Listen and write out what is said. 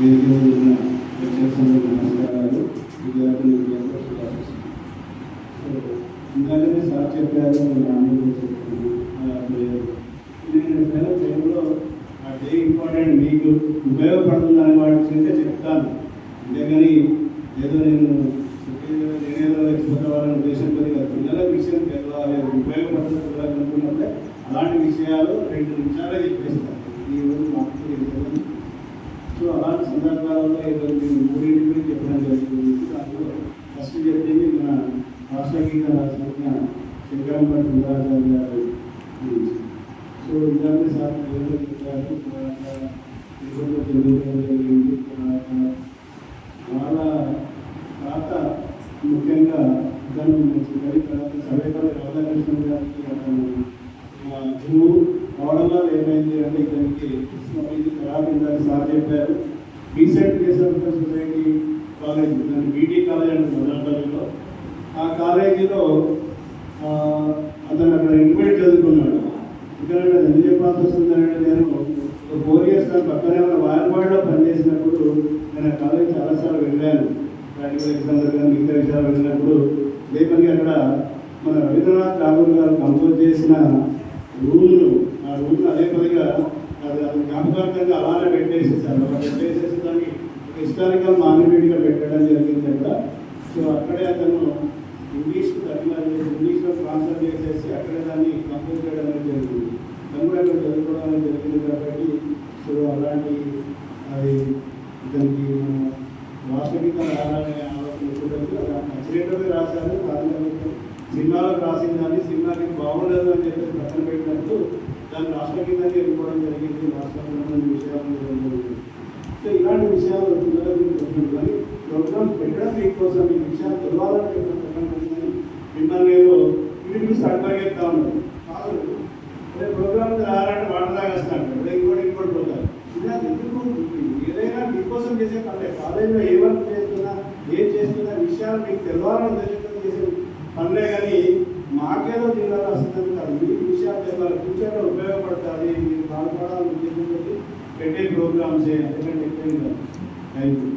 వేదిక మీద ఉన్న లెక్చరర్స్ నమస్కారాలు, విద్యార్థులు ఇందాకనే సార్ చెప్పారు, నాన్న చెప్పాను. నేను ఎప్పుడైనా టైంలో ఆ డే ఇంపార్టెంట్ మీకు ఉపయోగపడుతుంది అనే వాటి గురించి చెప్తాను. అంతేగాని ఏదో నేనేదో ఎక్కిపోతావాలనే ఉద్దేశంతో పిల్లల విషయం తెలవాలి, ఉపయోగపడుతుంది పిల్లలనుకున్నప్పుడే అలాంటి విషయాలు 2 నిమిషాలే చెప్పేస్తాను. ఈరోజు మాకు తెలియదు. సో అలాంటి సందర్భాలలో ఈరోజు నేను 3 గురించి చెప్పడం జరుగుతుంది. దాంట్లో ఫస్ట్ చెప్పింది మన రాష్ట్రగీత రాసిన శంకరంపల్లి సుందరాచార్య గారి గురించి. సో ఇలాంటి సార్ చెప్పారు. జరిగింది. వాళ్ళ తాత ముఖ్యంగా దాన్ని మంచి తర్వాత సర్వేపల్లి రాధాకృష్ణ గారికి అతను గురువు అవడం వల్ల ఏమైంది అంటే ఇతనికి ఇది ఖరాబ్ అయిందని సార్ చెప్పారు. రీసెంట్ కేసీఆర్ సొసైటీ కాలేజ్, దాన్ని బీటీ కాలేజ్ అంటే మదనపల్లిలో, ఆ కాలేజీలో అతను అక్కడ ఇంటర్మీడియట్ చదువుకున్నాడు. ఇక్కడ ఎందుకు చెప్పాల్సి వస్తుందంటే, నేను 4 years పక్కనే ఉన్న వాయన్వాడలో పనిచేసినప్పుడు నేను ఆ కాలేజ్ చాలాసార్లు వెళ్ళాను. ప్రాక్టికల్ ఎగ్జామ్ దగ్గర మిగతా విషయాలు వెళ్ళినప్పుడు లేపని అక్కడ మన రవీంద్రనాథ్ ఠాగూర్ గారు కంపోజ్ చేసిన రూమ్ను, ఆ రూమ్ను అదే పదిగా అది జ్ఞాపకార్థంగా అలానే పెట్టేసేసారు. అలా పెట్టేసేసి దాన్ని హిస్టారికల్ మాన్యుమెంట్గా పెట్టడం జరిగింది అక్కడ. సో అక్కడే అతను ఇంగ్లీష్కు తర్జుమా చేసి ఇంగ్లీష్లో ట్రాన్స్ఫర్ చేసేసి అక్కడే దాన్ని కంపోజ్ చేయడం అనేది జరిగింది. దాన్ని కూడా అక్కడ చదువుకోవడం అనేది జరిగింది కాబట్టి సో అలాంటి అది దానికి రాష్ట్రగీత రాయాలనే ఆలోచన నచ్చినట్టుగా రాశారు. సినిమాలకు రాసిన దాన్ని సినిమాకి బాగుండదు అని చెప్పేసి పక్కన పెట్టినప్పుడు దాన్ని రాష్ట్రగీతాన్ని ఎన్నుకోవడం జరిగింది. రాష్ట్రంలో విషయాలు జరిగింది. సో ఇలాంటి విషయాలు పిల్లలకు చెప్పినట్టు కానీ ప్రోగ్రామ్ పెట్టడం మీకోసం ఈ విషయాలు తెలవాలని చెప్పిన మిమ్మల్ని ఏదో ఇంటికి అడగలుగుతా ఉన్నాడు. కాదు అదే ప్రోగ్రామ్ రాయాలంటే వాటర్ తాగేస్తాను, ఇంకోటి పోతారు. ఇలా ఎందుకు ఏదైనా మీకోసం చేసే పనులే. కాలేజీలో ఏ వర్క్ చేస్తున్నా, ఏం చేస్తున్నా విషయాలు మీకు తెలవాలని ఉద్దేశంతో చేసే పనులే కానీ మాకేదో తీరాలి వస్తుంది కాదు. మీకు విషయాలు తెలవాలి, ఫ్యూచర్లో ఉపయోగపడుతుంది, మీరు బాధపడాలని ఉద్దేశంతో పెట్టే ప్రోగ్రామ్సే. అందుకంటే ఎక్కువ థ్యాంక్ యూ.